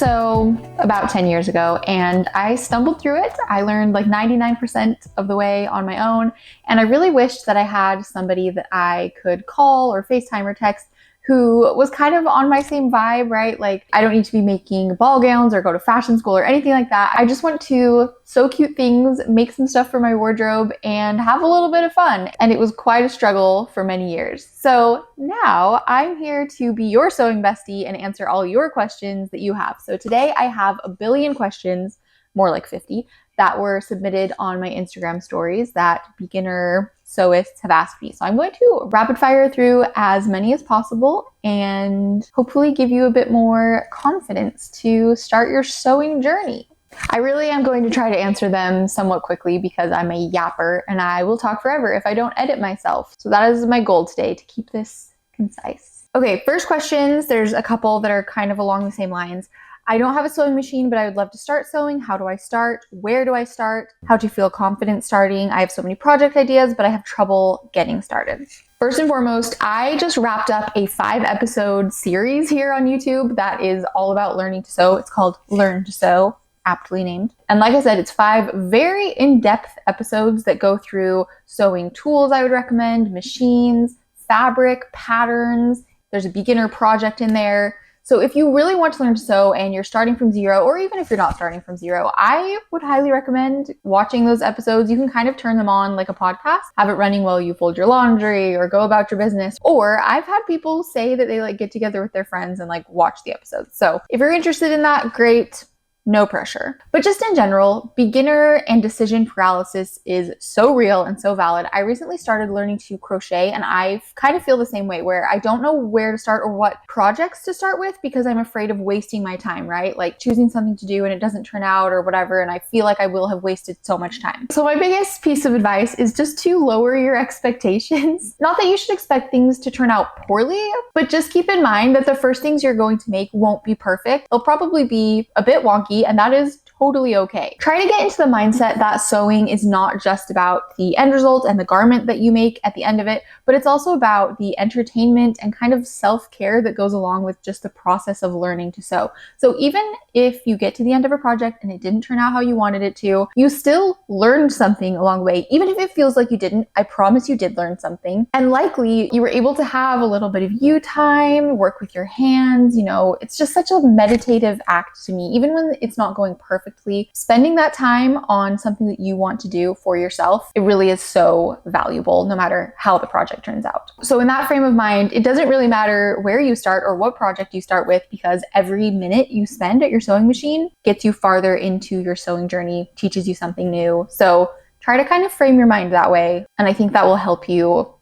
sew about 10 years ago and I stumbled through it. I learned like 99% of the way on my own, and I really wished that I had somebody that I could call or FaceTime or text who was kind of on my same vibe, right? Like, I don't need to be making ball gowns or go to fashion school or anything like that. I just want to sew cute things, make some stuff for my wardrobe, and have a little bit of fun. And it was quite a struggle for many years. So now I'm here to be your sewing bestie and answer all your questions that you have. So today I have a billion questions, more like 50, that were submitted on my Instagram stories that beginner sewists have asked me. So I'm going to rapid fire through as many as possible and hopefully give you a bit more confidence to start your sewing journey. I really am going to try to answer them somewhat quickly because I'm a yapper and I will talk forever if I don't edit myself. So that is my goal today, to keep this concise. Okay, first questions. There's a couple that are kind of along the same lines. I don't have a sewing machine, but I would love to start sewing. How do I start? Where do I start? How to feel confident starting? I have so many project ideas, but I have trouble getting started. First and foremost, I just wrapped up a 5-episode series here on YouTube that is all about learning to sew. It's called Learn to Sew, aptly named. And like I said, it's 5 very in-depth episodes that go through sewing tools I would recommend, machines, fabric, patterns. There's a beginner project in there. So if you really want to learn to sew and you're starting from zero, or even if you're not starting from zero, I would highly recommend watching those episodes. You can kind of turn them on like a podcast, have it running while you fold your laundry or go about your business. Or I've had people say that they like get together with their friends and like watch the episodes. So if you're interested in that, great. No pressure. But just in general, beginner and decision paralysis is so real and so valid. I recently started learning to crochet and I kind of feel the same way, where I don't know where to start or what projects to start with because I'm afraid of wasting my time, right? Like choosing something to do and it doesn't turn out or whatever, and I feel like I will have wasted so much time. So my biggest piece of advice is just to lower your expectations. Not that you should expect things to turn out poorly, but just keep in mind that the first things you're going to make won't be perfect. They'll probably be a bit wonky, and that is totally okay. Try to get into the mindset that sewing is not just about the end result and the garment that you make at the end of it, but it's also about the entertainment and kind of self-care that goes along with just the process of learning to sew. So even if you get to the end of a project and it didn't turn out how you wanted it to, you still learned something along the way. Even if it feels like you didn't, I promise you did learn something. And likely you were able to have a little bit of you time, work with your hands. You know, it's just such a meditative act to me. Even when it's not going perfectly, spending that time on something that you want to do for yourself, it really is so valuable no matter how the project turns out. So in that frame of mind, it doesn't really matter where you start or what project you start with, because every minute you spend at your sewing machine gets you farther into your sewing journey, teaches you something new. So try to kind of frame your mind that way, and I think that will help you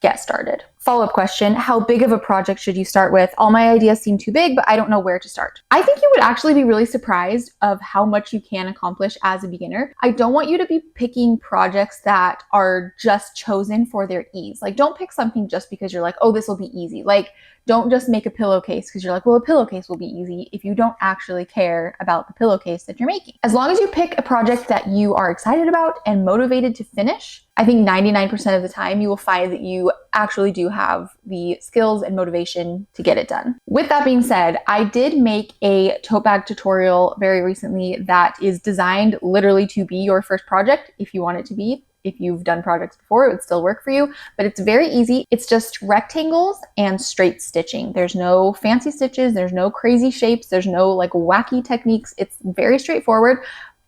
get started. Follow-up question, how big of a project should you start with? All my ideas seem too big, but I don't know where to start. I think you would actually be really surprised of how much you can accomplish as a beginner. I don't want you to be picking projects that are just chosen for their ease. Like, don't pick something just because you're like, oh, this will be easy. Like, don't just make a pillowcase because you're like, well, a pillowcase will be easy, if you don't actually care about the pillowcase that you're making. As long as you pick a project that you are excited about and motivated to finish, I think 99% of the time you will find that you actually do have the skills and motivation to get it done. With that being said, I did make a tote bag tutorial very recently that is designed literally to be your first project if you want it to be. If you've done projects before, it would still work for you, but it's very easy. It's just rectangles and straight stitching. There's no fancy stitches. There's no crazy shapes. There's no like wacky techniques. It's very straightforward,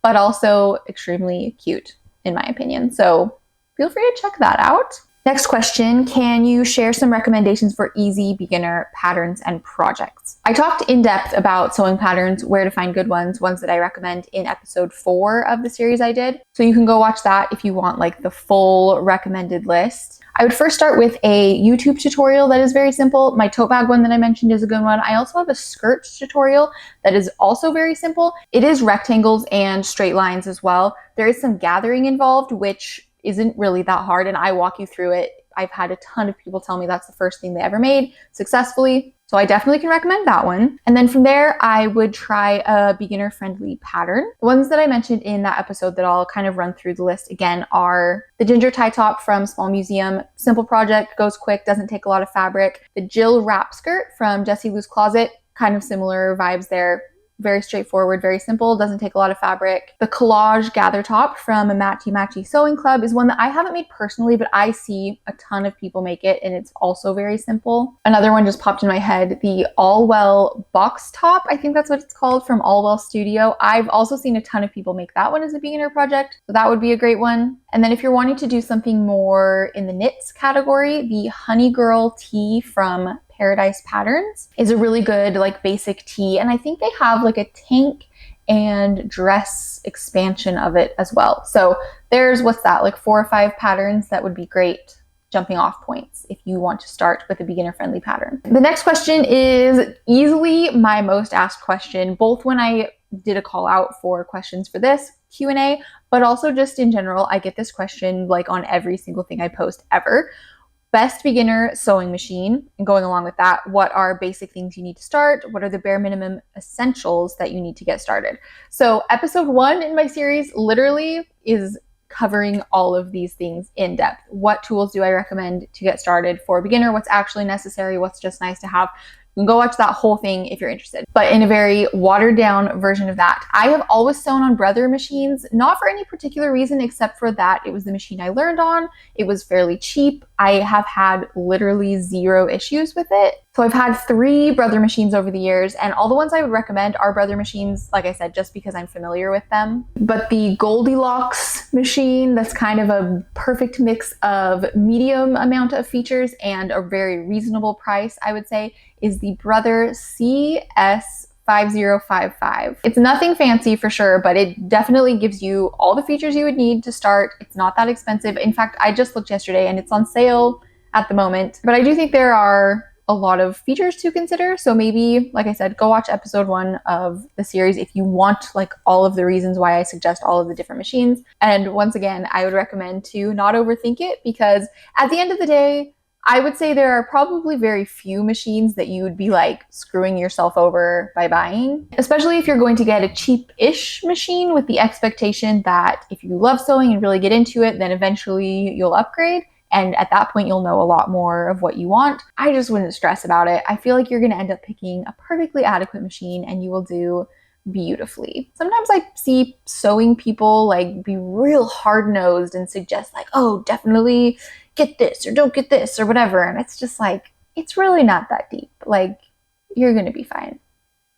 but also extremely cute in my opinion. So feel free to check that out. Next question, can you share some recommendations for easy beginner patterns and projects? I talked in depth about sewing patterns, where to find good ones that I recommend in episode 4 of the series I did. So you can go watch that if you want like the full recommended list. I would first start with a YouTube tutorial that is very simple. My tote bag one that I mentioned is a good one. I also have a skirt tutorial that is also very simple. It is rectangles and straight lines as well. There is some gathering involved, which isn't really that hard, and I walk you through it. I've had a ton of people tell me that's the first thing they ever made successfully, so I definitely can recommend that one. And then from there, I would try a beginner-friendly pattern. The ones that I mentioned in that episode that I'll kind of run through the list again are the ginger tie top from Small Museum. Simple project, goes quick, doesn't take a lot of fabric. The Jill wrap skirt from Jessie Lou's Closet, kind of similar vibes there. Very straightforward, very simple, doesn't take a lot of fabric. The collage gather top from a Matchy Matchy Sewing Club is one that I haven't made personally, but I see a ton of people make it, and it's also very simple. Another one just popped in my head, the Allwell box top, I think that's what it's called, from Allwell Studio. I've also seen a ton of people make that one as a beginner project, so that would be a great one. And then if you're wanting to do something more in the knits category, the Honey Girl tee from Paradise Patterns is a really good like basic tee, and I think they have like a tank and dress expansion of it as well. So there's, what's that, like 4 or 5 patterns that would be great jumping off points if you want to start with a beginner friendly pattern. The next question is easily my most asked question, both when I did a call out for questions for this Q&A, but also just in general. I get this question like on every single thing I post ever. Best beginner sewing machine, and going along with that, what are basic things you need to start? What are the bare minimum essentials that you need to get started? So episode 1 in my series literally is covering all of these things in depth. What tools do I recommend to get started for a beginner? What's actually necessary? What's just nice to have? You can go watch that whole thing if you're interested. But in a very watered down version of that, I have always sewn on Brother machines, not for any particular reason except for that it was the machine I learned on. It was fairly cheap. I have had literally 0 issues with it. So I've had 3 Brother machines over the years, and all the ones I would recommend are Brother machines, like I said, just because I'm familiar with them. But the Goldilocks machine, that's kind of a perfect mix of medium amount of features and a very reasonable price, I would say, is the Brother CS5055. It's nothing fancy for sure, but it definitely gives you all the features you would need to start. It's not that expensive. In fact, I just looked yesterday and it's on sale at the moment, but I do think there are a lot of features to consider. So maybe, like I said, go watch episode 1 of the series if you want like all of the reasons why I suggest all of the different machines. And once again, I would recommend to not overthink it, because at the end of the day, I would say there are probably very few machines that you would be like screwing yourself over by buying, especially if you're going to get a cheap-ish machine with the expectation that if you love sewing and really get into it, then eventually you'll upgrade. And at that point, you'll know a lot more of what you want. I just wouldn't stress about it. I feel like you're going to end up picking a perfectly adequate machine and you will do beautifully. Sometimes I see sewing people like be real hard-nosed and suggest like, oh, definitely get this or don't get this or whatever. And it's just like, it's really not that deep. Like, you're going to be fine.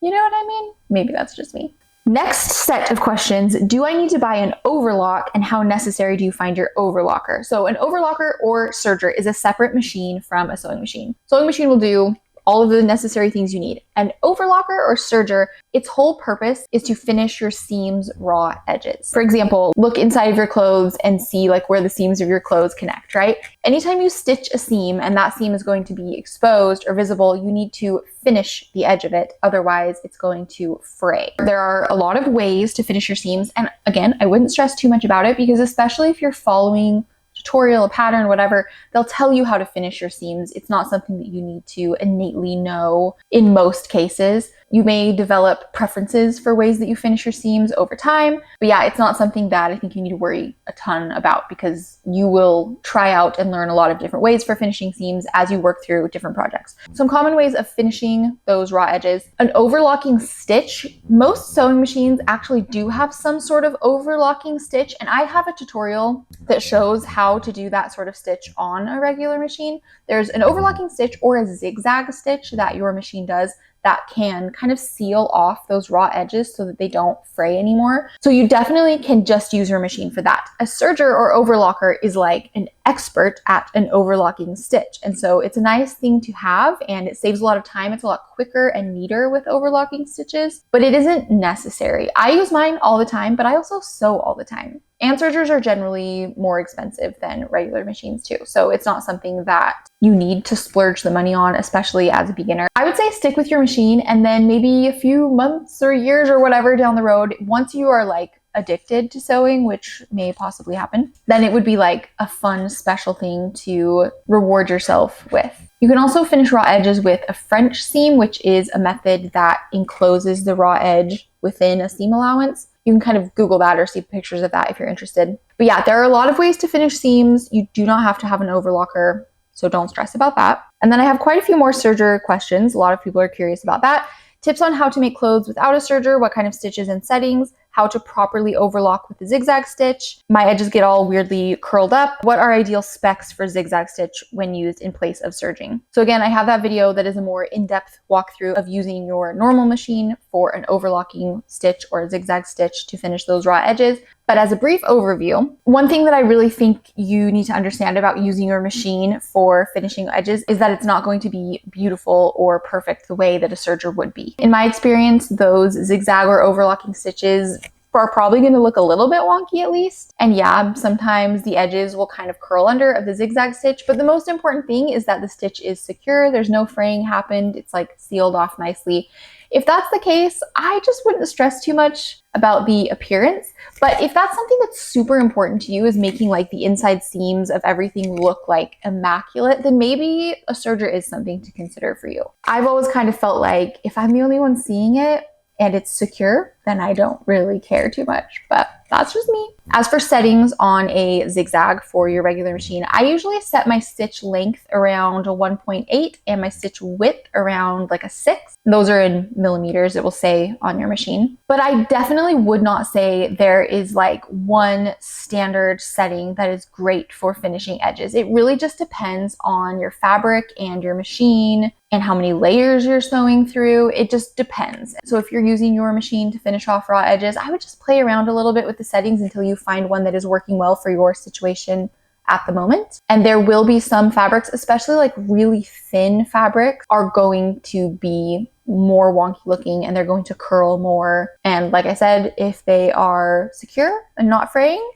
You know what I mean? Maybe that's just me. Next set of questions, do I need to buy an overlock, and how necessary do you find your overlocker? So an overlocker or serger is a separate machine from a sewing machine. Sewing machine will do all of the necessary things you need. An overlocker or serger, its whole purpose is to finish your seams' raw edges. For example, look inside of your clothes and see like where the seams of your clothes connect, right? Anytime you stitch a seam and that seam is going to be exposed or visible, you need to finish the edge of it. Otherwise, it's going to fray. There are a lot of ways to finish your seams. And again, I wouldn't stress too much about it, because especially if you're following tutorial, a pattern, whatever, they'll tell you how to finish your seams. It's not something that you need to innately know in most cases. You may develop preferences for ways that you finish your seams over time. But yeah, it's not something that I think you need to worry a ton about, because you will try out and learn a lot of different ways for finishing seams as you work through different projects. Some common ways of finishing those raw edges. An overlocking stitch. Most sewing machines actually do have some sort of overlocking stitch, and I have a tutorial that shows how to do that sort of stitch on a regular machine. There's an overlocking stitch or a zigzag stitch that your machine does that can kind of seal off those raw edges so that they don't fray anymore. So you definitely can just use your machine for that. A serger or overlocker is like an expert at an overlocking stitch. And so it's a nice thing to have, and it saves a lot of time. It's a lot quicker and neater with overlocking stitches, but it isn't necessary. I use mine all the time, but I also sew all the time. And sergers are generally more expensive than regular machines too. So it's not something that you need to splurge the money on, especially as a beginner. I would say stick with your machine, and then maybe a few months or years or whatever down the road, once you are like addicted to sewing, which may possibly happen, then it would be like a fun special thing to reward yourself with. You can also finish raw edges with a French seam, which is a method that encloses the raw edge within a seam allowance. You can kind of Google that or see pictures of that if you're interested. But yeah, there are a lot of ways to finish seams. You do not have to have an overlocker, so don't stress about that. And then I have quite a few more serger questions. A lot of people are curious about that. tips on how to make clothes without a serger, what kind of stitches and settings, how to properly overlock with a zigzag stitch. My edges get all weirdly curled up. What are ideal specs for zigzag stitch when used in place of serging? So again, I have that video that is a more in-depth walkthrough of using your normal machine for an overlocking stitch or a zigzag stitch to finish those raw edges. But as a brief overview, one thing that I really think you need to understand about using your machine for finishing edges is that it's not going to be beautiful or perfect the way that a serger would be. In my experience, those zigzag or overlocking stitches are probably going to look a little bit wonky at least. And yeah, sometimes the edges will kind of curl under of the zigzag stitch, but the most important thing is that the stitch is secure. There's no fraying happened. It's like sealed off nicely. If that's the case, I just wouldn't stress too much about the appearance. But if that's something that's super important to you, is making like the inside seams of everything look like immaculate, then maybe a serger is something to consider for you. I've always kind of felt like if I'm the only one seeing it and it's secure, then I don't really care too much, but that's just me. As for settings on a zigzag for your regular machine, I usually set my stitch length around a 1.8 and my stitch width around like a 6. Those are in millimeters, it will say on your machine. But I definitely would not say there is like one standard setting that is great for finishing edges. It really just depends on your fabric and your machine and how many layers you're sewing through. It just depends. So if you're using your machine to finish off raw edges, I would just play around a little bit with the settings until you find one that is working well for your situation at the moment. And there will be some fabrics, especially like really thin fabrics, are going to be more wonky looking and they're going to curl more. And like I said, if they are secure and not fraying,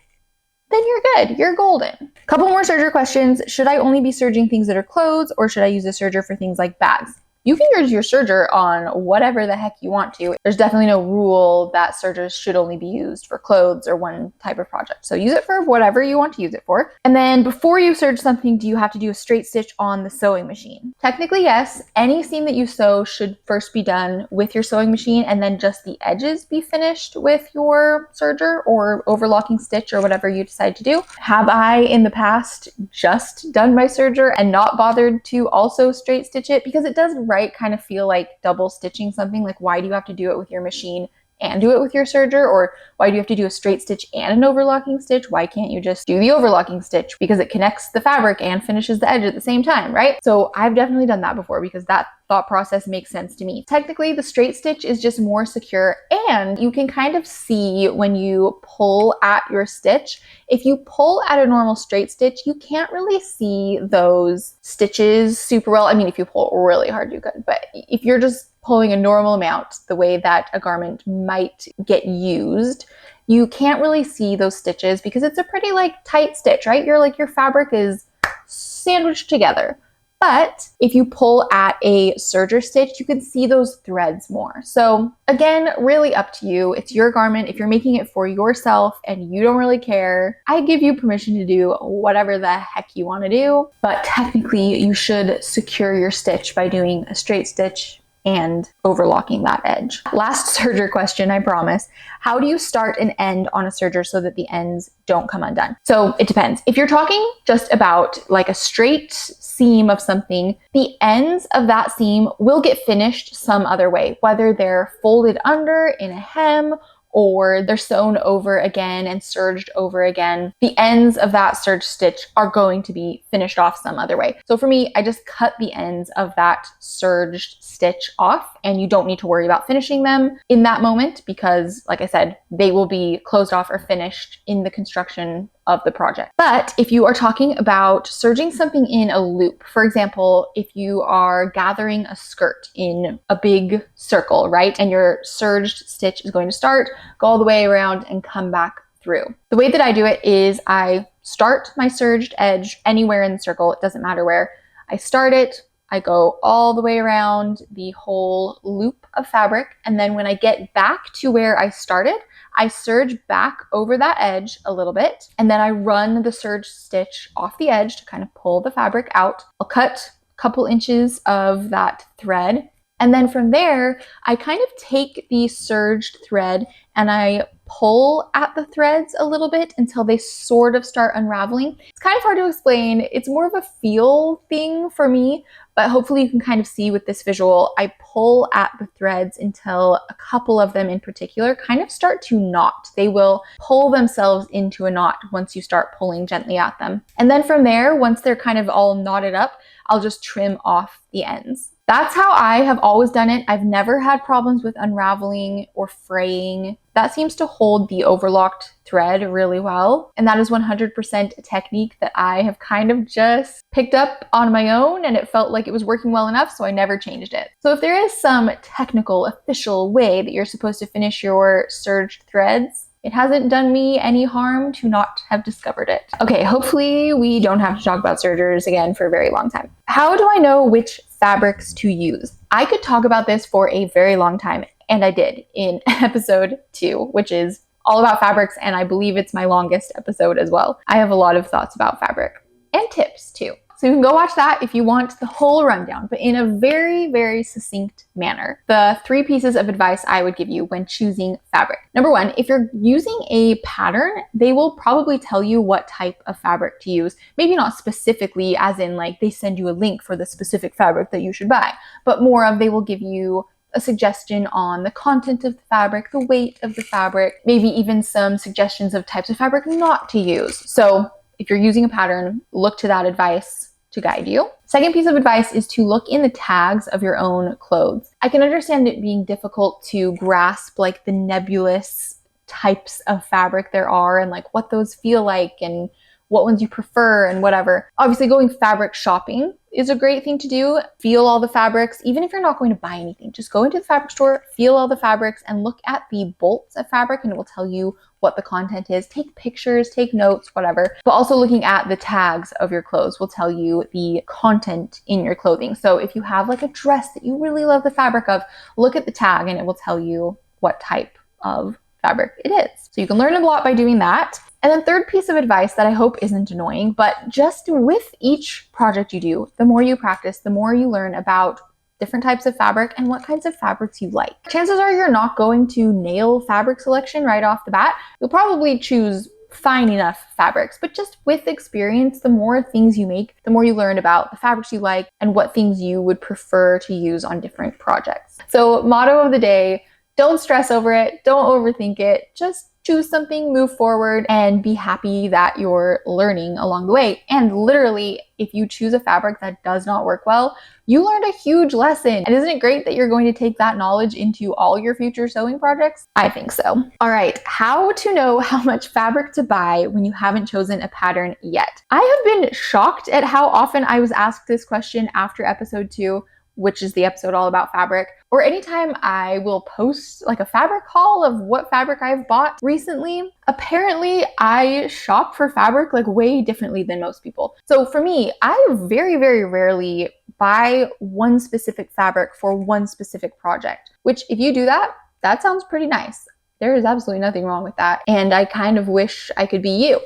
then you're good, you're golden. Couple more serger questions. Should I only be serging things that are clothes, or should I use a serger for things like bags? You can use your serger on whatever the heck you want to. There's definitely no rule that sergers should only be used for clothes or one type of project. So use it for whatever you want to use it for. And then before you serge something, do you have to do a straight stitch on the sewing machine? Technically, yes. Any seam that you sew should first be done with your sewing machine, and then just the edges be finished with your serger or overlocking stitch or whatever you decide to do. Have I in the past just done my serger and not bothered to also straight stitch it? Because it does kind of feel like double stitching something. Like, why do you have to do it with your machine and do it with your serger? Or why do you have to do a straight stitch and an overlocking stitch? Why can't you just do the overlocking stitch? Because it connects the fabric and finishes the edge at the same time, right? So I've definitely done that before because that thought process makes sense to me. Technically, the straight stitch is just more secure, and you can kind of see when you pull at your stitch. If you pull at a normal straight stitch, you can't really see those stitches super well. I mean, if you pull really hard, you could, but if you're just pulling a normal amount, the way that a garment might get used, you can't really see those stitches because it's a pretty like tight stitch, right? Your fabric is sandwiched together. But if you pull at a serger stitch, you can see those threads more. So again, really up to you. It's your garment. If you're making it for yourself and you don't really care, I give you permission to do whatever the heck you want to do. But technically, you should secure your stitch by doing a straight stitch and overlocking that edge. Last serger question, I promise. How do you start and end on a serger so that the ends don't come undone? So it depends. If you're talking just about like a straight seam of something, the ends of that seam will get finished some other way, whether they're folded under in a hem or they're sewn over again and serged over again. The ends of that serge stitch are going to be finished off some other way. So for me, I just cut the ends of that serged stitch off, and you don't need to worry about finishing them in that moment because, like I said, they will be closed off or finished in the construction of the project. But if you are talking about serging something in a loop, for example, if you are gathering a skirt in a big circle, right? And your serged stitch is going to start, go all the way around and come back through. The way that I do it is I start my serged edge anywhere in the circle. It doesn't matter where. I start it, I go all the way around the whole loop of fabric. And then when I get back to where I started, I serge back over that edge a little bit, and then I run the serge stitch off the edge to kind of pull the fabric out. I'll cut a couple inches of that thread And then from there, I kind of take the serged thread and I pull at the threads a little bit until they sort of start unraveling. It's kind of hard to explain. It's more of a feel thing for me, but hopefully you can kind of see with this visual. I pull at the threads until a couple of them in particular kind of start to knot. They will pull themselves into a knot once you start pulling gently at them. And then from there, once they're kind of all knotted up, I'll just trim off the ends. That's how I have always done it. I've never had problems with unraveling or fraying. That seems to hold the overlocked thread really well. And that is 100% a technique that I have kind of just picked up on my own, and it felt like it was working well enough, so I never changed it. So if there is some technical, official way that you're supposed to finish your serged threads, it hasn't done me any harm to not have discovered it. Okay, hopefully we don't have to talk about sergers again for a very long time. How do I know which fabrics to use? I could talk about this for a very long time, and I did in episode 2, which is all about fabrics, and I believe it's my longest episode as well. I have a lot of thoughts about fabric and tips too. So you can go watch that if you want the whole rundown, but in a very, very succinct manner. The 3 pieces of advice I would give you when choosing fabric. Number 1, if you're using a pattern, they will probably tell you what type of fabric to use. Maybe not specifically as in like they send you a link for the specific fabric that you should buy, but more of they will give you a suggestion on the content of the fabric, the weight of the fabric, maybe even some suggestions of types of fabric not to use. So if you're using a pattern, look to that advice to guide you. Second piece of advice is to look in the tags of your own clothes. I can understand it being difficult to grasp like the nebulous types of fabric there are and like what those feel like and what ones you prefer and whatever. Obviously, going fabric shopping is a great thing to do. Feel all the fabrics, even if you're not going to buy anything. Just go into the fabric store, feel all the fabrics, and look at the bolts of fabric, and it will tell you what the content is. Take pictures, take notes, whatever. But also looking at the tags of your clothes will tell you the content in your clothing. So if you have like a dress that you really love the fabric of, look at the tag and it will tell you what type of fabric it is. So you can learn a lot by doing that. And then third piece of advice that I hope isn't annoying, but just with each project you do, the more you practice, the more you learn about different types of fabric and what kinds of fabrics you like. Chances are you're not going to nail fabric selection right off the bat. You'll probably choose fine enough fabrics, but just with experience, the more things you make, the more you learn about the fabrics you like and what things you would prefer to use on different projects. So motto of the day, don't stress over it, don't overthink it, just choose something, move forward, and be happy that you're learning along the way. And literally, if you choose a fabric that does not work well, you learned a huge lesson. And isn't it great that you're going to take that knowledge into all your future sewing projects? I think so. All right, how to know how much fabric to buy when you haven't chosen a pattern yet? I have been shocked at how often I was asked this question after episode 2, which is the episode all about fabric, or anytime I will post like a fabric haul of what fabric I've bought recently. Apparently, I shop for fabric like way differently than most people. So for me, I very, very rarely buy one specific fabric for one specific project, which if you do that, that sounds pretty nice. There is absolutely nothing wrong with that. And I kind of wish I could be you.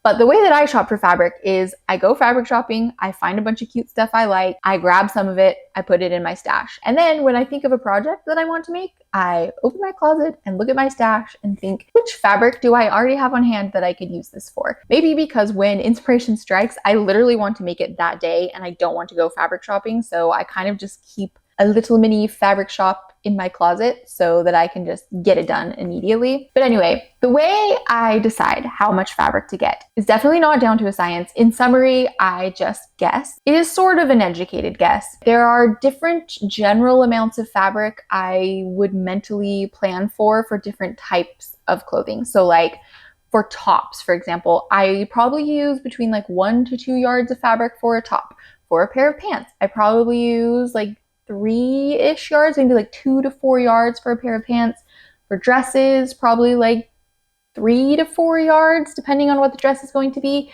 But the way that I shop for fabric is I go fabric shopping, I find a bunch of cute stuff I like, I grab some of it, I put it in my stash. And then when I think of a project that I want to make, I open my closet and look at my stash and think, which fabric do I already have on hand that I could use this for? Maybe because when inspiration strikes, I literally want to make it that day and I don't want to go fabric shopping. So I kind of just keep a little mini fabric shop in my closet so that I can just get it done immediately. But anyway, the way I decide how much fabric to get is definitely not down to a science. In summary, I just guess. It is sort of an educated guess. There are different general amounts of fabric I would mentally plan for different types of clothing. So like for tops, for example, I probably use between like 1 to 2 yards of fabric for a top. For a pair of pants, I probably use like 3-ish yards, maybe like 2 to 4 yards for a pair of pants. For dresses, probably like 3 to 4 yards, depending on what the dress is going to be.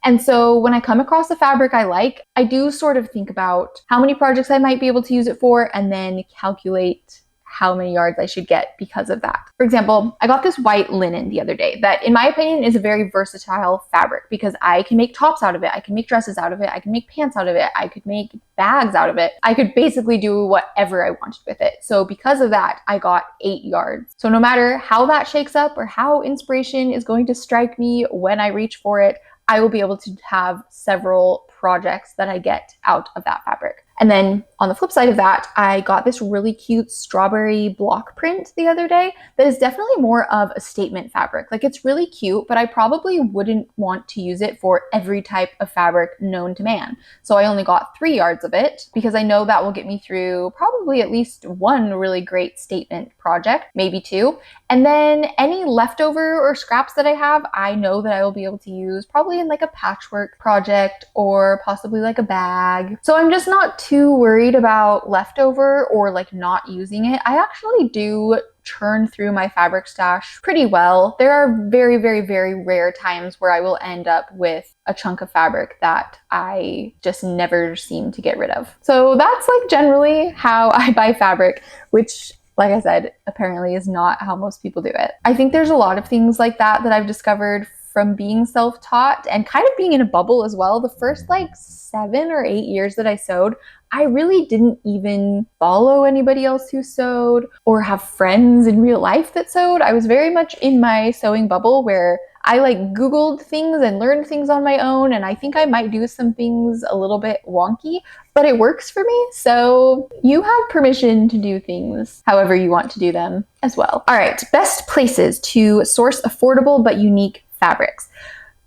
And so when I come across a fabric I like, I do sort of think about how many projects I might be able to use it for and then calculate how many yards I should get because of that. For example, I got this white linen the other day that, in my opinion, is a very versatile fabric because I can make tops out of it, I can make dresses out of it, I can make pants out of it, I could make bags out of it. I could basically do whatever I wanted with it. So because of that, I got 8 yards. So no matter how that shakes up or how inspiration is going to strike me when I reach for it, I will be able to have several projects that I get out of that fabric. And then on the flip side of that, I got this really cute strawberry block print the other day that is definitely more of a statement fabric. Like, it's really cute, but I probably wouldn't want to use it for every type of fabric known to man. So I only got 3 yards of it because I know that will get me through probably at least one really great statement project, maybe 2. And then any leftover or scraps that I have, I know that I will be able to use probably in like a patchwork project or possibly like a bag. So I'm just not too worried about leftover or like not using it. I actually do churn through my fabric stash pretty well. There are very, very, very rare times where I will end up with a chunk of fabric that I just never seem to get rid of. So that's like generally how I buy fabric, which, like I said, apparently is not how most people do it. I think there's a lot of things like that I've discovered from being self-taught and kind of being in a bubble as well. The first like 7 or 8 years that I sewed, I really didn't even follow anybody else who sewed or have friends in real life that sewed. I was very much in my sewing bubble where I like Googled things and learned things on my own, and I think I might do some things a little bit wonky, but it works for me. So you have permission to do things however you want to do them as well. All right, best places to source affordable but unique fabrics.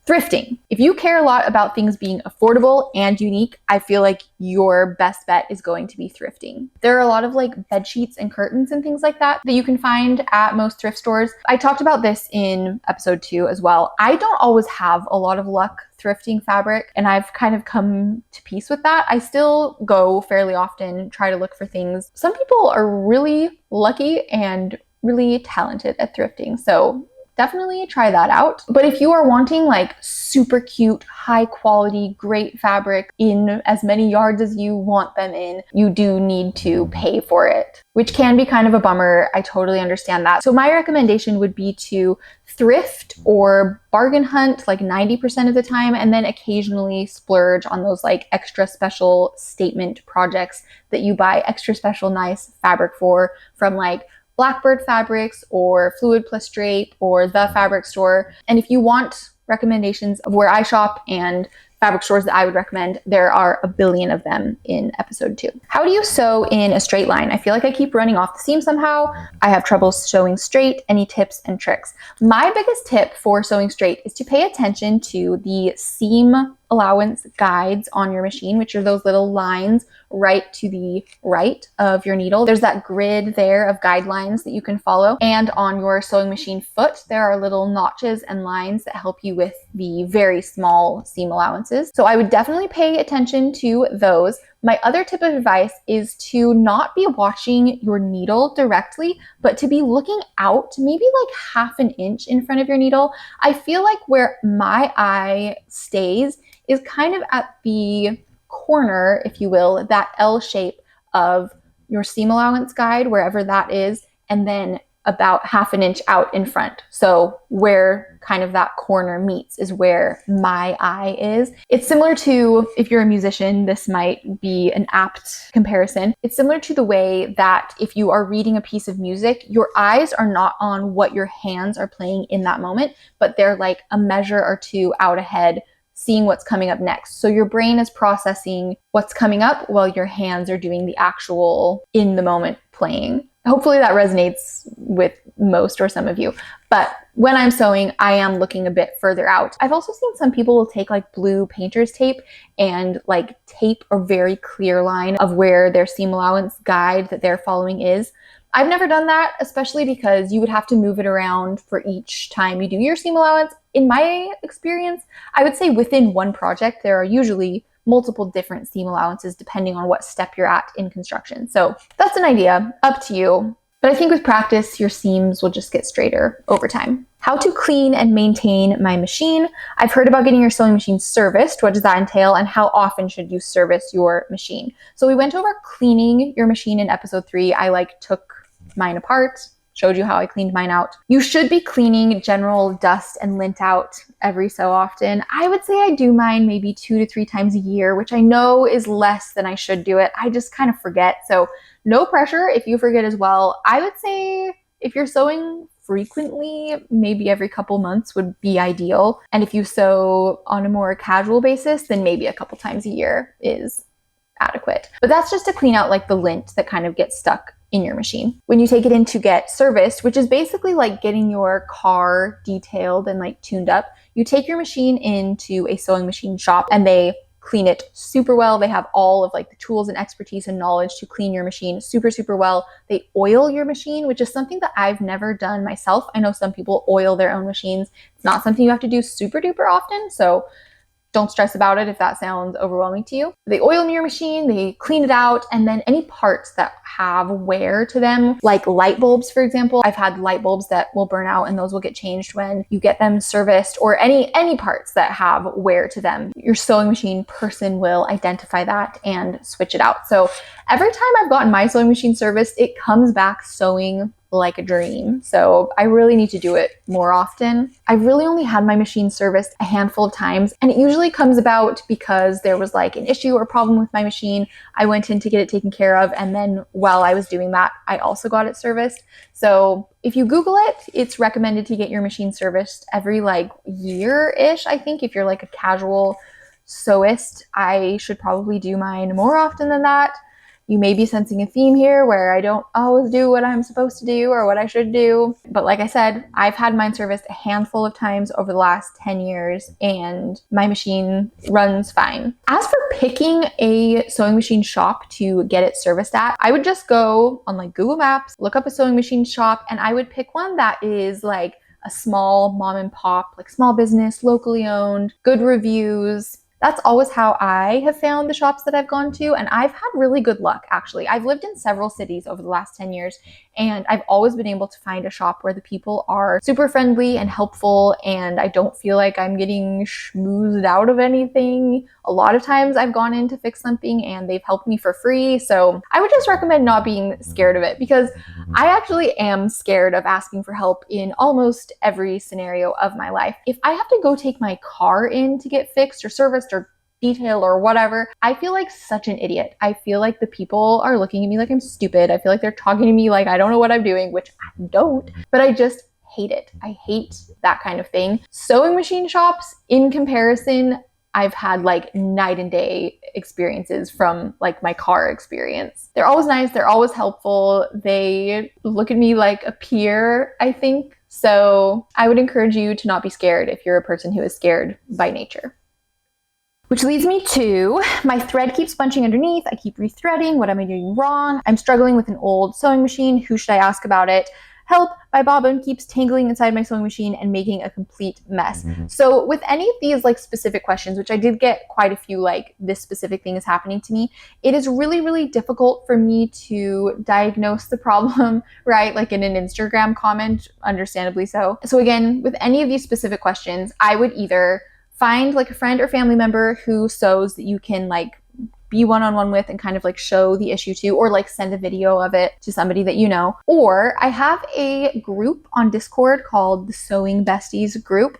Thrifting. If you care a lot about things being affordable and unique, I feel like your best bet is going to be thrifting. There are a lot of like bed sheets and curtains and things like that you can find at most thrift stores. I talked about this in episode 2 as well. I don't always have a lot of luck thrifting fabric, and I've kind of come to peace with that. I still go fairly often, try to look for things. Some people are really lucky and really talented at thrifting, so definitely try that out. But if you are wanting like super cute, high quality, great fabric in as many yards as you want them in, you do need to pay for it, which can be kind of a bummer. I totally understand that. So my recommendation would be to thrift or bargain hunt like 90% of the time, and then occasionally splurge on those like extra special statement projects that you buy extra special nice fabric for from like Blackbird Fabrics or Fluid Plus Drape or The Fabric Store. And if you want recommendations of where I shop and fabric stores that I would recommend, there are a billion of them in episode 2. How do you sew in a straight line? I feel like I keep running off the seam somehow. I have trouble sewing straight. Any tips and tricks? My biggest tip for sewing straight is to pay attention to the seam allowance guides on your machine, which are those little lines right to the right of your needle. There's that grid there of guidelines that you can follow. And on your sewing machine foot, there are little notches and lines that help you with the very small seam allowances. So I would definitely pay attention to those. My other tip of advice is to not be watching your needle directly, but to be looking out maybe like half an inch in front of your needle. I feel like where my eye stays is kind of at the corner, if you will, that L shape of your seam allowance guide, wherever that is, and then about half an inch out in front. So where kind of that corner meets is where my eye is. It's similar to, if you're a musician, this might be an apt comparison. It's similar to the way that if you are reading a piece of music, your eyes are not on what your hands are playing in that moment, but they're like a measure or two out ahead, seeing what's coming up next. So your brain is processing what's coming up while your hands are doing the actual in the moment playing. Hopefully that resonates with most or some of you. But when I'm sewing, I am looking a bit further out. I've also seen some people will take like blue painter's tape and like tape a very clear line of where their seam allowance guide that they're following is. I've never done that, especially because you would have to move it around for each time you do your seam allowance. In my experience, I would say within one project, there are usually multiple different seam allowances depending on what step you're at in construction. So that's an idea, up to you. But I think with practice, your seams will just get straighter over time. How to clean and maintain my machine. I've heard about getting your sewing machine serviced. What does that entail, and how often should you service your machine? So we went over cleaning your machine in episode 3. I took mine apart. Showed you how I cleaned mine out. You should be cleaning general dust and lint out every so often. I would say I do mine maybe 2 to 3 times a year, which I know is less than I should do it. I just kind of forget. So no pressure if you forget as well. I would say if you're sewing frequently, maybe every couple months would be ideal. And if you sew on a more casual basis, then maybe a couple times a year is adequate. But that's just to clean out like the lint that kind of gets stuck in your machine. When you take it in to get serviced, which is basically like getting your car detailed and like tuned up, you take your machine into a sewing machine shop and they clean it super well. They have all of like the tools and expertise and knowledge to clean your machine super, super well. They oil your machine, which is something that I've never done myself. I know some people oil their own machines. It's not something you have to do super duper often. So don't stress about it if that sounds overwhelming to you. They oil your machine, they clean it out, and then any parts that have wear to them, like light bulbs, for example. I've had light bulbs that will burn out and those will get changed when you get them serviced, or any parts that have wear to them. Your sewing machine person will identify that and switch it out. So every time I've gotten my sewing machine serviced, it comes back sewing like a dream. So I really need to do it more often. I've really only had my machine serviced a handful of times, and it usually comes about because there was like an issue or problem with my machine. I went in to get it taken care of, and then while I was doing that, I also got it serviced. So if you Google it, it's recommended to get your machine serviced every like year-ish. I think if you're like a casual sewist, I should probably do mine more often than that. You may be sensing a theme here where I don't always do what I'm supposed to do or what I should do. But like I said, I've had mine serviced a handful of times over the last 10 years and my machine runs fine. As for picking a sewing machine shop to get it serviced at, I would just go on like Google Maps, look up a sewing machine shop, and I would pick one that is like a small mom and pop, like small business, locally owned, good reviews. That's always how I have found the shops that I've gone to, and I've had really good luck, actually. I've lived in several cities over the last 10 years, and I've always been able to find a shop where the people are super friendly and helpful, and I don't feel like I'm getting schmoozed out of anything. A lot of times I've gone in to fix something, and they've helped me for free, so I would just recommend not being scared of it, because I actually am scared of asking for help in almost every scenario of my life. If I have to go take my car in to get fixed or serviced or detailed or whatever, I feel like such an idiot. I feel like the people are looking at me like I'm stupid. I feel like they're talking to me like I don't know what I'm doing, which I don't, but I just hate it. I hate that kind of thing. Sewing machine shops, in comparison, I've had like night and day experiences from like my car experience. They're always nice. They're always helpful. They look at me like a peer, I think. So I would encourage you to not be scared if you're a person who is scared by nature. Which leads me to my thread keeps bunching underneath. I keep rethreading. What am I doing wrong? I'm struggling with an old sewing machine. Who should I ask about it? Help, my bobbin keeps tangling inside my sewing machine and making a complete mess. So with any of these like specific questions, which I did get quite a few, like this specific thing is happening to me, it is really, really difficult for me to diagnose the problem, right? Like in an Instagram comment, understandably so. So again, with any of these specific questions, I would either find like a friend or family member who sews that you can like be one-on-one with and kind of like show the issue to, or like send a video of it to somebody that you know. Or I have a group on Discord called the Sewing Besties group,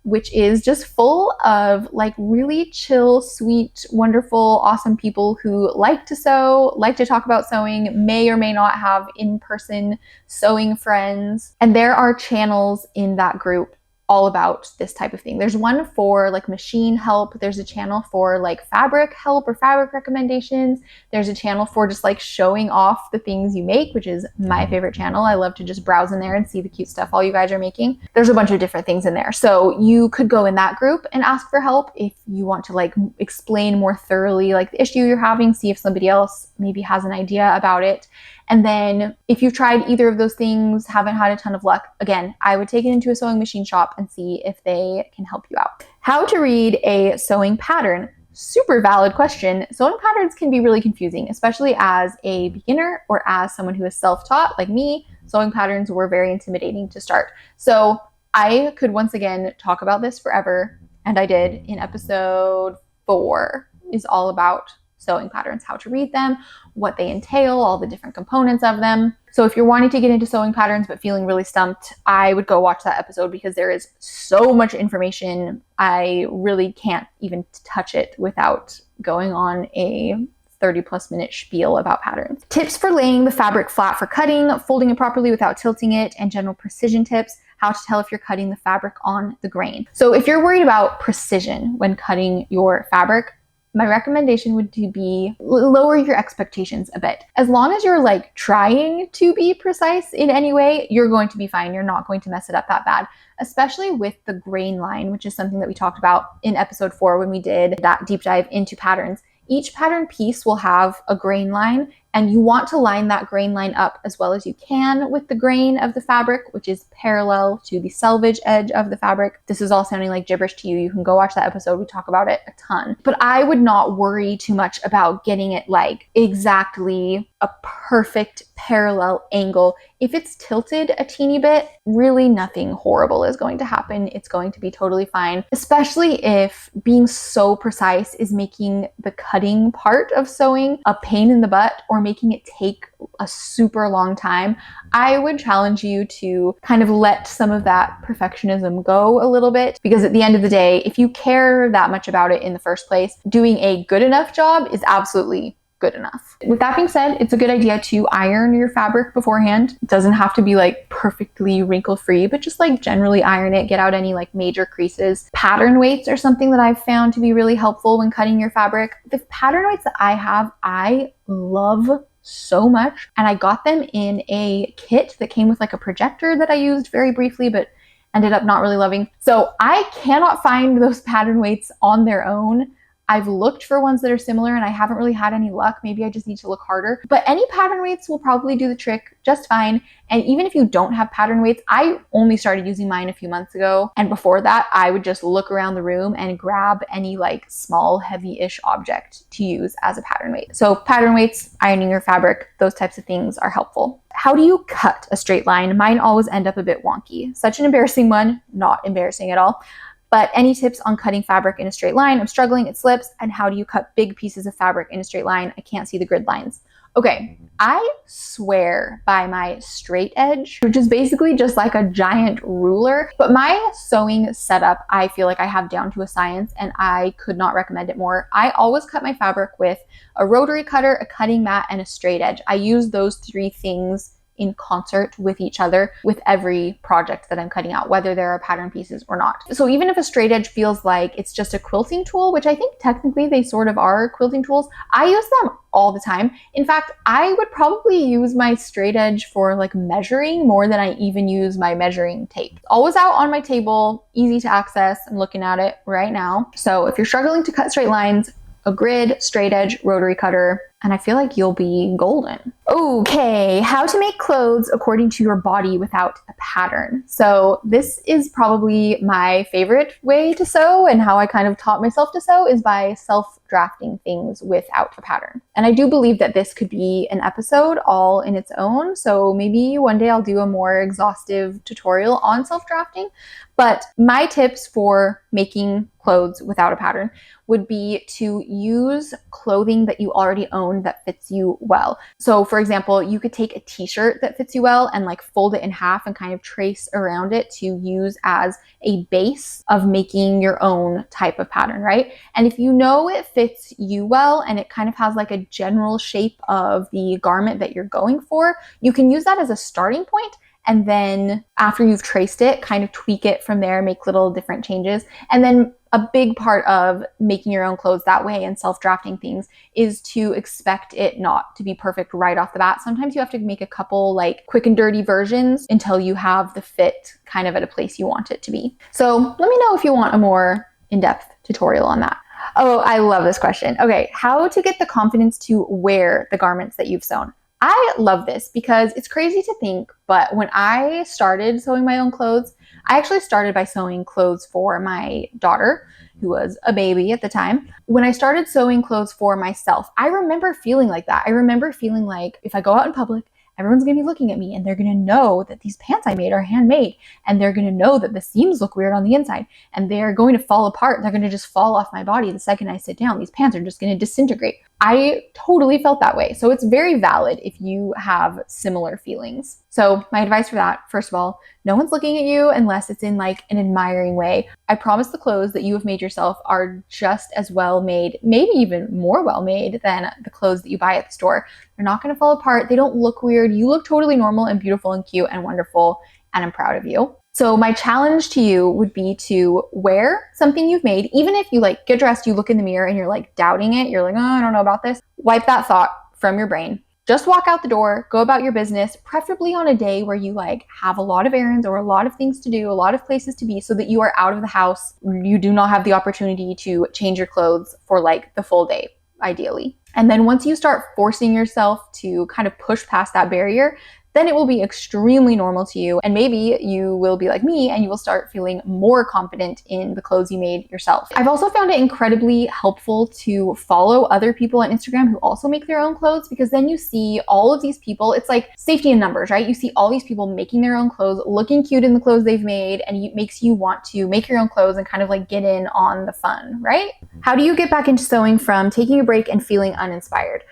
which is just full of like really chill, sweet, wonderful, awesome people who like to sew, like to talk about sewing, may or may not have in-person sewing friends. And there are channels in that group all about this type of thing. There's one for like machine help. There's a channel for like fabric help or fabric recommendations. There's a channel for just like showing off the things you make, which is my favorite channel. I love to just browse in there and see the cute stuff all you guys are making. There's a bunch of different things in there. So you could go in that group and ask for help if you want to like explain more thoroughly like the issue you're having, see if somebody else maybe has an idea about it. And then if you've tried either of those things, haven't had a ton of luck, again, I would take it into a sewing machine shop and see if they can help you out. How to read a sewing pattern. Super valid question. Sewing patterns can be really confusing, especially as a beginner or as someone who is self-taught like me. Sewing patterns were very intimidating to start. So I could once again talk about this forever, and I did in episode 4 is all about sewing patterns, how to read them, what they entail, all the different components of them. So if you're wanting to get into sewing patterns but feeling really stumped, I would go watch that episode because there is so much information. I really can't even touch it without going on a 30+ minute spiel about patterns. Tips for laying the fabric flat for cutting, folding it properly without tilting it, and general precision tips. How to tell if you're cutting the fabric on the grain. So if you're worried about precision when cutting your fabric, my recommendation would be lower your expectations a bit. As long as you're like trying to be precise in any way, you're going to be fine. You're not going to mess it up that bad, especially with the grain line, which is something that we talked about in episode 4 when we did that deep dive into patterns. Each pattern piece will have a grain line, and you want to line that grain line up as well as you can with the grain of the fabric, which is parallel to the selvage edge of the fabric. This is all sounding like gibberish to you. You can go watch that episode. We talk about it a ton. But I would not worry too much about getting it like exactly a perfect parallel angle. If it's tilted a teeny bit, really nothing horrible is going to happen. It's going to be totally fine, especially if being so precise is making the cutting part of sewing a pain in the butt or making it take a super long time. I would challenge you to kind of let some of that perfectionism go a little bit, because at the end of the day, if you care that much about it in the first place, doing a good enough job is absolutely good enough. With that being said, it's a good idea to iron your fabric beforehand. It doesn't have to be like perfectly wrinkle-free, but just like generally iron it, get out any like major creases. Pattern weights are something that I've found to be really helpful when cutting your fabric. The pattern weights that I have, I love so much, and I got them in a kit that came with like a projector that I used very briefly, but ended up not really loving. So I cannot find those pattern weights on their own. I've looked for ones that are similar and I haven't really had any luck. Maybe I just need to look harder. But any pattern weights will probably do the trick just fine. And even if you don't have pattern weights, I only started using mine a few months ago. And before that, I would just look around the room and grab any like small, heavy-ish object to use as a pattern weight. So pattern weights, ironing your fabric, those types of things are helpful. How do you cut a straight line? Mine always end up a bit wonky. Such an embarrassing one, not embarrassing at all. But any tips on cutting fabric in a straight line? I'm struggling, it slips. And how do you cut big pieces of fabric in a straight line? I can't see the grid lines. Okay, I swear by my straight edge, which is basically just like a giant ruler. But my sewing setup, I feel like I have down to a science, and I could not recommend it more. I always cut my fabric with a rotary cutter, a cutting mat, and a straight edge. I use those 3 things in concert with each other with every project that I'm cutting out, whether there are pattern pieces or not. So even if a straight edge feels like it's just a quilting tool, which I think technically they sort of are quilting tools, I use them all the time. In fact, I would probably use my straight edge for like measuring more than I even use my measuring tape. Always out on my table, easy to access. I'm looking at it right now. So if you're struggling to cut straight lines, a grid, straight edge, rotary cutter, and I feel like you'll be golden. Okay, how to make clothes according to your body without a pattern. So this is probably my favorite way to sew, and how I kind of taught myself to sew is by self-drafting things without a pattern. And I do believe that this could be an episode all in its own, so maybe one day I'll do a more exhaustive tutorial on self-drafting. But my tips for making clothes without a pattern would be to use clothing that you already own that fits you well. So for example, you could take a t-shirt that fits you well and like fold it in half and kind of trace around it to use as a base of making your own type of pattern, right? And if you know it fits you well and it kind of has like a general shape of the garment that you're going for, you can use that as a starting point. And then after you've traced it, kind of tweak it from there, make little different changes. And then a big part of making your own clothes that way and self-drafting things is to expect it not to be perfect right off the bat. Sometimes you have to make a couple like quick and dirty versions until you have the fit kind of at a place you want it to be. So let me know if you want a more in-depth tutorial on that. Oh, I love this question. Okay, how to get the confidence to wear the garments that you've sewn. I love this because it's crazy to think, but when I started sewing my own clothes, I actually started by sewing clothes for my daughter, who was a baby at the time. When I started sewing clothes for myself, I remember feeling like that. I remember feeling like if I go out in public, everyone's gonna be looking at me and they're gonna know that these pants I made are handmade, and they're gonna know that the seams look weird on the inside, and they're going to fall apart. They're gonna just fall off my body the second I sit down. These pants are just gonna disintegrate. I totally felt that way. So it's very valid if you have similar feelings. So my advice for that, first of all, no one's looking at you unless it's in like an admiring way. I promise the clothes that you have made yourself are just as well made, maybe even more well made than the clothes that you buy at the store. They're not going to fall apart. They don't look weird. You look totally normal and beautiful and cute and wonderful, and I'm proud of you. So my challenge to you would be to wear something you've made. Even if you like get dressed, you look in the mirror and you're like doubting it. You're like, oh, I don't know about this. Wipe that thought from your brain. Just walk out the door, go about your business, preferably on a day where you like have a lot of errands or a lot of things to do, a lot of places to be, so that you are out of the house. You do not have the opportunity to change your clothes for like the full day, ideally. And then once you start forcing yourself to kind of push past that barrier, then it will be extremely normal to you. And maybe you will be like me and you will start feeling more confident in the clothes you made yourself. I've also found it incredibly helpful to follow other people on Instagram who also make their own clothes, because then you see all of these people. It's like safety in numbers, right? You see all these people making their own clothes, looking cute in the clothes they've made, and it makes you want to make your own clothes and kind of like get in on the fun, right? How do you get back into sewing from taking a break and feeling uninspired?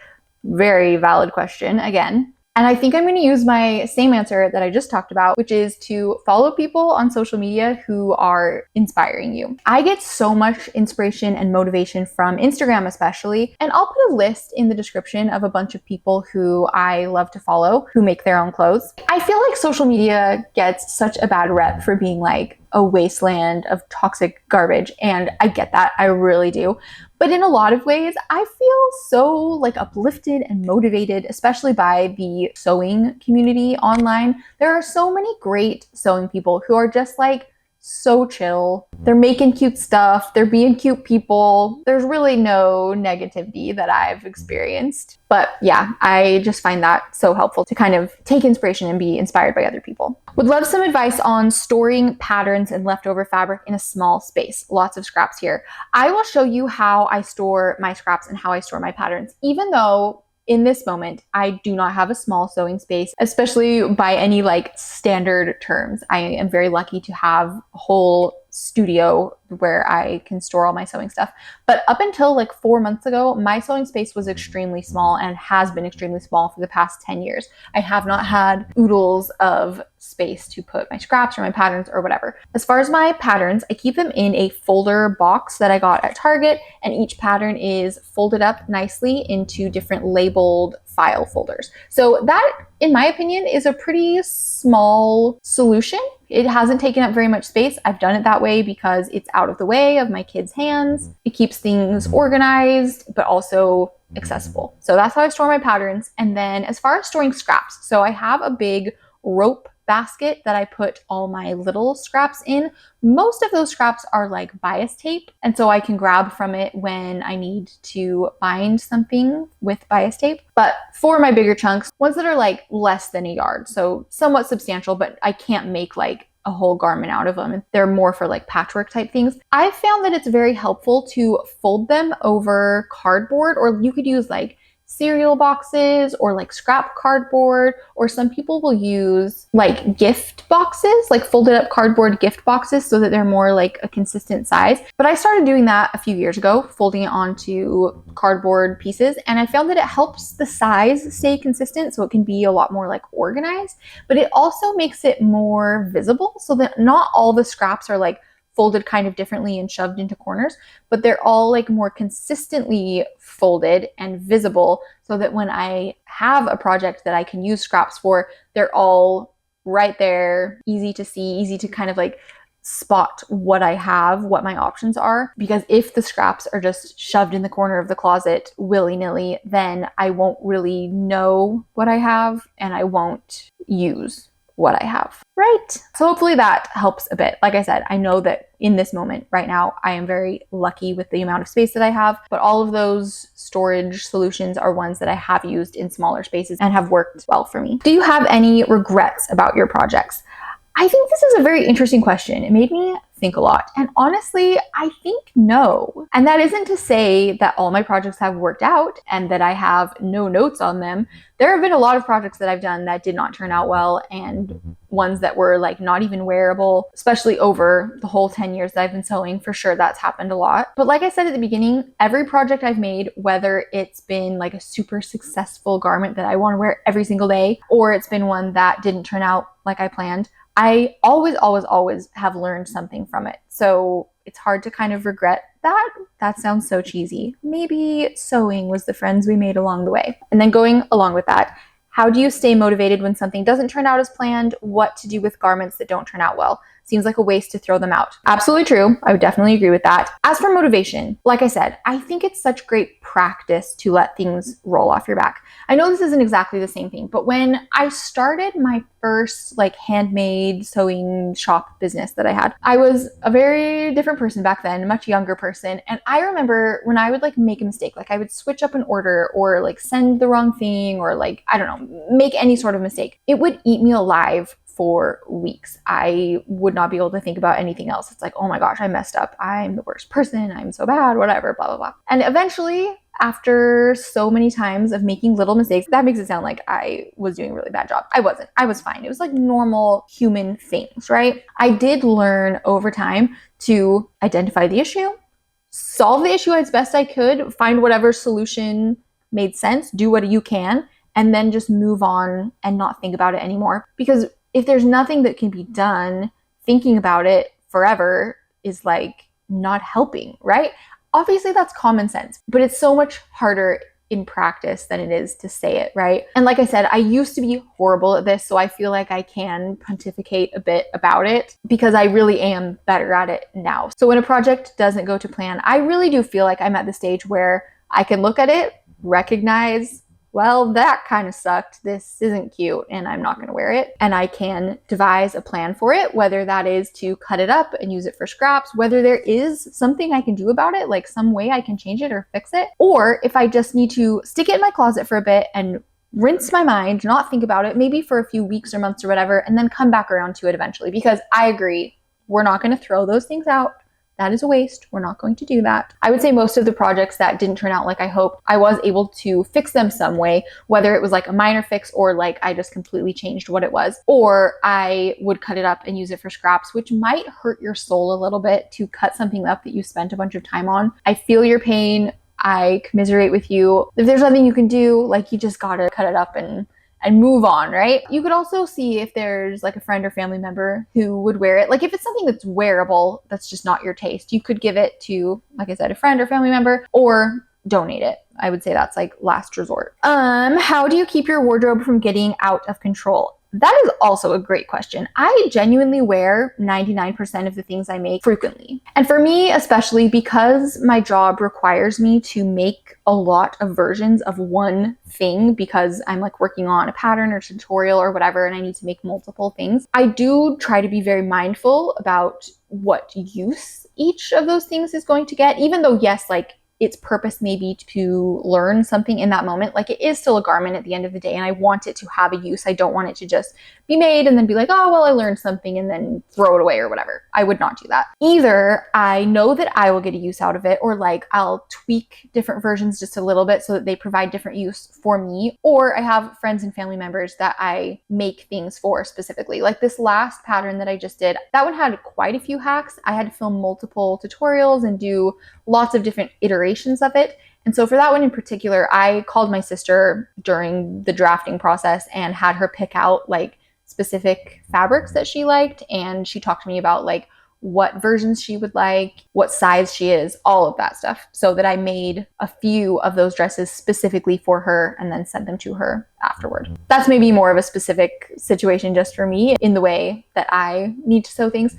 Very valid question again. And I think I'm going to use my same answer that I just talked about, which is to follow people on social media who are inspiring you. I get so much inspiration and motivation from Instagram especially, and I'll put a list in the description of a bunch of people who I love to follow who make their own clothes. I feel like social media gets such a bad rep for being like a wasteland of toxic garbage, and I get that, I really do. But in a lot of ways, I feel so like uplifted and motivated, especially by the sewing community online. There are so many great sewing people who are just like so chill. They're making cute stuff. They're being cute people. There's really no negativity that I've experienced. But yeah, I just find that so helpful to kind of take inspiration and be inspired by other people. Would love some advice on storing patterns and leftover fabric in a small space. Lots of scraps here. I will show you how I store my scraps and how I store my patterns, even though in this moment, I do not have a small sewing space, especially by any like standard terms. I am very lucky to have a whole studio where I can store all my sewing stuff. But up until like 4 months ago, my sewing space was extremely small and has been extremely small for the past 10 years. I have not had oodles of space to put my scraps or my patterns or whatever. As far as my patterns, I keep them in a folder box that I got at Target, and each pattern is folded up nicely into different labeled file folders. So that, in my opinion, is a pretty small solution. It hasn't taken up very much space. I've done it that way because it's out of the way of my kids' hands. It keeps things organized, but also accessible. So that's how I store my patterns. And then as far as storing scraps, so I have a big rope basket that I put all my little scraps in. Most of those scraps are like bias tape, and so I can grab from it when I need to bind something with bias tape. But for my bigger chunks, ones that are like less than a yard, so somewhat substantial, but I can't make like a whole garment out of them. They're more for like patchwork type things. I found that it's very helpful to fold them over cardboard, or you could use like cereal boxes or like scrap cardboard, or some people will use like gift boxes, like folded up cardboard gift boxes, so that they're more like a consistent size. But I started doing that a few years ago, folding it onto cardboard pieces, and I found that it helps the size stay consistent, so it can be a lot more like organized, but it also makes it more visible, so that not all the scraps are like folded kind of differently and shoved into corners, but they're all like more consistently folded and visible, so that when I have a project that I can use scraps for, they're all right there, easy to see, easy to kind of like spot what I have, what my options are. Because if the scraps are just shoved in the corner of the closet willy-nilly, then I won't really know what I have and I won't use what I have, right? So hopefully that helps a bit. Like I said, I know that in this moment right now, I am very lucky with the amount of space that I have, but all of those storage solutions are ones that I have used in smaller spaces and have worked well for me. Do you have any regrets about your projects? I think this is a very interesting question. It made me think a lot. And honestly, I think no. And that isn't to say that all my projects have worked out and that I have no notes on them. There have been a lot of projects that I've done that did not turn out well, and ones that were like not even wearable, especially over the whole 10 years that I've been sewing. For sure, that's happened a lot. But like I said at the beginning, every project I've made, whether it's been like a super successful garment that I want to wear every single day, or it's been one that didn't turn out like I planned, I always have learned something from it. So it's hard to kind of regret that. That sounds so cheesy. Maybe sewing was the friends we made along the way. And then going along with that, how do you stay motivated when something doesn't turn out as planned? What to do with garments that don't turn out well? Seems like a waste to throw them out. Absolutely true. I would definitely agree with that. As for motivation, like I said, I think it's such great practice to let things roll off your back. I know this isn't exactly the same thing, but when I started my first like handmade sewing shop business that I had, I was a very different person back then, a much younger person. And I remember when I would like make a mistake, like I would switch up an order or like send the wrong thing or like, I don't know, make any sort of mistake. It would eat me alive for weeks. I would not be able to think about anything else. It's like, oh my gosh, I messed up. I'm the worst person. I'm so bad, whatever, blah, blah, blah. And eventually, after so many times of making little mistakes, that makes it sound like I was doing a really bad job. I wasn't. I was fine. It was like normal human things, right? I did learn over time to identify the issue, solve the issue as best I could, find whatever solution made sense, do what you can, and then just move on and not think about it anymore. Because if there's nothing that can be done, thinking about it forever is like not helping, right? Obviously that's common sense, but it's so much harder in practice than it is to say it, right? And like I said, I used to be horrible at this, so I feel like I can pontificate a bit about it because I really am better at it now. So when a project doesn't go to plan, I really do feel like I'm at the stage where I can look at it, recognize, well, that kind of sucked. This isn't cute and I'm not going to wear it. And I can devise a plan for it, whether that is to cut it up and use it for scraps, whether there is something I can do about it, like some way I can change it or fix it, or if I just need to stick it in my closet for a bit and rinse my mind, not think about it, maybe for a few weeks or months or whatever, and then come back around to it eventually. Because I agree, we're not going to throw those things out. That is a waste. We're not going to do that. I would say most of the projects that didn't turn out like I hoped, I was able to fix them some way, whether it was like a minor fix or like I just completely changed what it was, or I would cut it up and use it for scraps, which might hurt your soul a little bit to cut something up that you spent a bunch of time on. I feel your pain. I commiserate with you. If there's nothing you can do, like you just gotta cut it up and move on, right? You could also see if there's like a friend or family member who would wear it. Like if it's something that's wearable, that's just not your taste, you could give it to, like I said, a friend or family member or donate it. I would say that's like last resort. How do you keep your wardrobe from getting out of control? That is also a great question. I genuinely wear 99% of the things I make frequently. And for me, especially because my job requires me to make a lot of versions of one thing because I'm like working on a pattern or tutorial or whatever, and I need to make multiple things. I do try to be very mindful about what use each of those things is going to get, even though yes, like its purpose may be to learn something in that moment. Like it is still a garment at the end of the day and I want it to have a use. I don't want it to just be made and then be like, oh, well, I learned something and then throw it away or whatever. I would not do that. Either I know that I will get a use out of it, or like I'll tweak different versions just a little bit so that they provide different use for me, or I have friends and family members that I make things for specifically. Like this last pattern that I just did, that one had quite a few hacks. I had to film multiple tutorials and do lots of different iterations of it. And so for that one in particular, I called my sister during the drafting process and had her pick out like specific fabrics that she liked. And she talked to me about like what versions she would like, what size she is, all of that stuff, so that I made a few of those dresses specifically for her and then sent them to her afterward. That's maybe more of a specific situation just for me in the way that I need to sew things.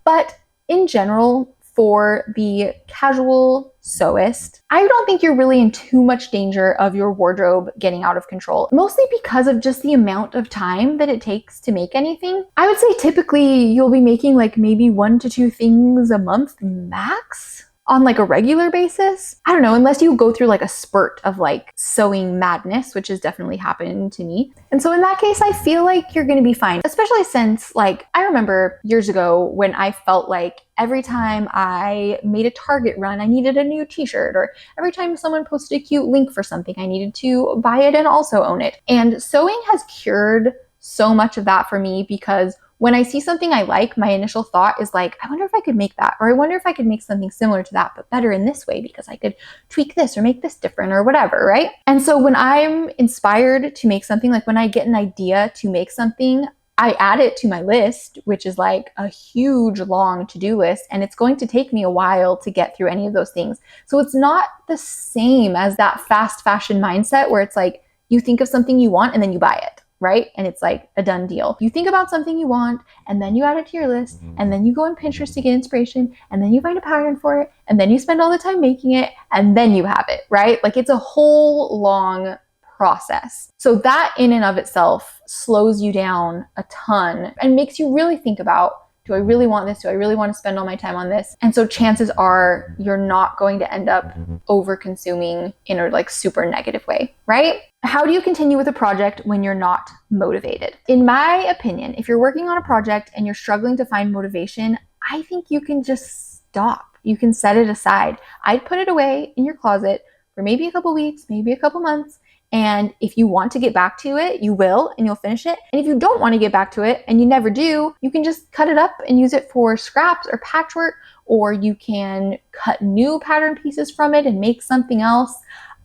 But in general, for the casual sewist, I don't think you're really in too much danger of your wardrobe getting out of control, mostly because of just the amount of time that it takes to make anything. I would say typically you'll be making like maybe 1 to 2 things a month max. on like a regular basis. I don't know, unless you go through like a spurt of like sewing madness, which has definitely happened to me. And so in that case, I feel like you're going to be fine, especially since like I remember years ago when I felt like every time I made a Target run, I needed a new t-shirt, or every time someone posted a cute link for something, I needed to buy it and also own it. And sewing has cured so much of that for me, because when I see something I like, my initial thought is like, I wonder if I could make that, or I wonder if I could make something similar to that, but better in this way because I could tweak this or make this different or whatever, right? And so when I'm inspired to make something, like when I get an idea to make something, I add it to my list, which is like a huge long to-do list, and it's going to take me a while to get through any of those things. So it's not the same as that fast fashion mindset where it's like you think of something you want and then you buy it, right? And it's like a done deal. You think about something you want and then you add it to your list, and then you go on Pinterest to get inspiration, and then you find a pattern for it, and then you spend all the time making it, and then you have it, right? Like it's a whole long process. So that in and of itself slows you down a ton and makes you really think about, do I really want this? Do I really want to spend all my time on this? And so chances are you're not going to end up over consuming in a like super negative way, right? How do you continue with a project when you're not motivated? In my opinion, if you're working on a project and you're struggling to find motivation, I think you can just stop. You can set it aside. I'd put it away in your closet for maybe a couple weeks, maybe a couple months. And if you want to get back to it, you will, and you'll finish it. And if you don't want to get back to it, and you never do, you can just cut it up and use it for scraps or patchwork, or you can cut new pattern pieces from it and make something else.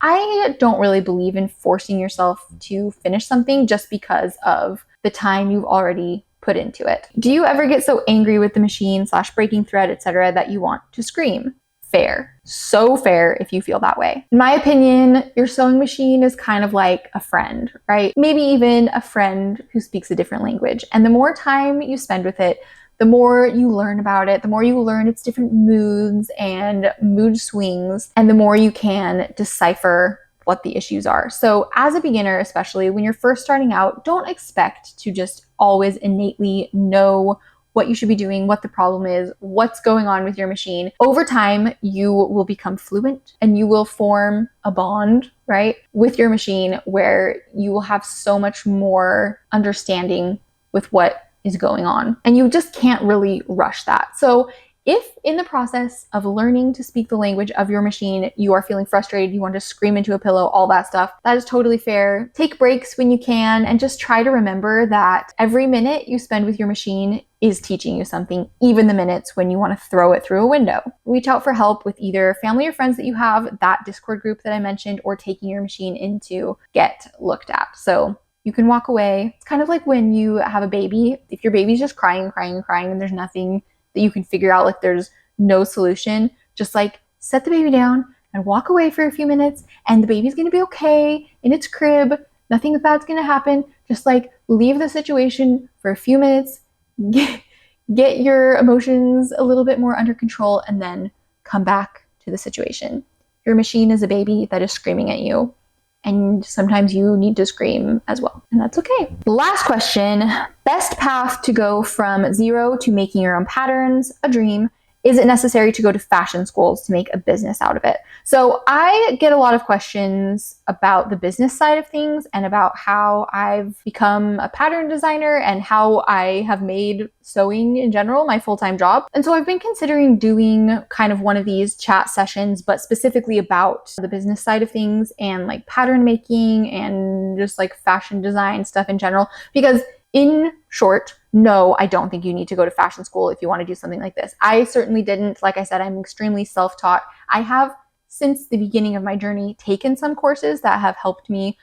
I don't really believe in forcing yourself to finish something just because of the time you've already put into it. Do you ever get so angry with the machine / breaking thread, etc., that you want to scream? Fair. So fair if you feel that way. In my opinion, your sewing machine is kind of like a friend, right? Maybe even a friend who speaks a different language. And the more time you spend with it, the more you learn about it, the more you learn its different moods and mood swings, and the more you can decipher what the issues are. So as a beginner, especially when you're first starting out, don't expect to just always innately know what you should be doing, what the problem is, what's going on with your machine. Over time, you will become fluent and you will form a bond, right, with your machine where you will have so much more understanding with what is going on. And you just can't really rush that. So if in the process of learning to speak the language of your machine, you are feeling frustrated, you want to scream into a pillow, all that stuff, that is totally fair. Take breaks when you can and just try to remember that every minute you spend with your machine is teaching you something, even the minutes when you want to throw it through a window. Reach out for help with either family or friends that you have, that Discord group that I mentioned, or taking your machine in to get looked at. So you can walk away. It's kind of like when you have a baby. If your baby's just crying and there's nothing that you can figure out, like there's no solution, just like set the baby down and walk away for a few minutes, and the baby's gonna be okay in its crib. Nothing bad's gonna happen. Just like leave the situation for a few minutes, get your emotions a little bit more under control, and then come back to the situation. Your machine is a baby that is screaming at you, and sometimes you need to scream as well, and that's okay. Last question, best path to go from zero to making your own patterns, a dream. Is it necessary to go to fashion schools to make a business out of it? So I get a lot of questions about the business side of things and about how I've become a pattern designer and how I have made sewing in general my full-time job. And so I've been considering doing kind of one of these chat sessions, but specifically about the business side of things and like pattern making and just like fashion design stuff in general, because in short, no, I don't think you need to go to fashion school if you want to do something like this. I certainly didn't. Like I said, I'm extremely self-taught. I have, since the beginning of my journey, taken some courses that have helped me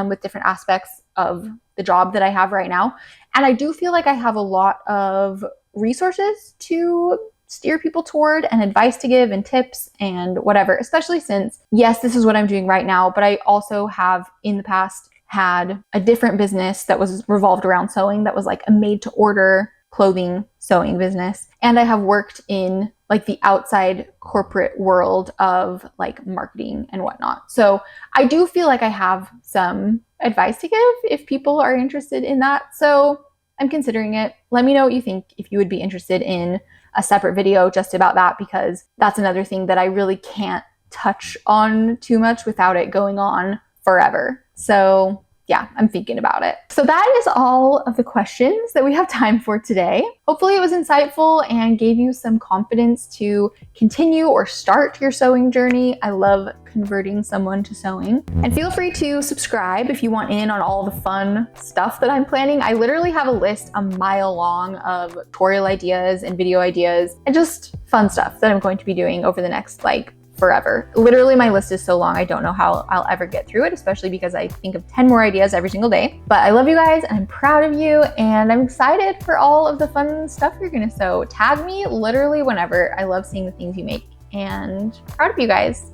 with different aspects of the job that I have right now. And I do feel like I have a lot of resources to steer people toward and advice to give and tips and whatever, especially since, yes, this is what I'm doing right now, but I also have in the past had a different business that was revolved around sewing, that was like a made to order clothing sewing business. And I have worked in like the outside corporate world of like marketing and whatnot. So I do feel like I have some advice to give if people are interested in that. So I'm considering it. Let me know what you think if you would be interested in a separate video just about that, because that's another thing that I really can't touch on too much without it going on forever. So yeah, I'm thinking about it. So that is all of the questions that we have time for today. Hopefully it was insightful and gave you some confidence to continue or start your sewing journey. I love converting someone to sewing. And feel free to subscribe if you want in on all the fun stuff that I'm planning. I literally have a list a mile long of tutorial ideas and video ideas and just fun stuff that I'm going to be doing over the next forever. Literally, my list is so long, I don't know how I'll ever get through it, especially because I think of 10 more ideas every single day. But I love you guys and I'm proud of you, and I'm excited for all of the fun stuff you're gonna sew. Tag me literally whenever. I love seeing the things you make and proud of you guys.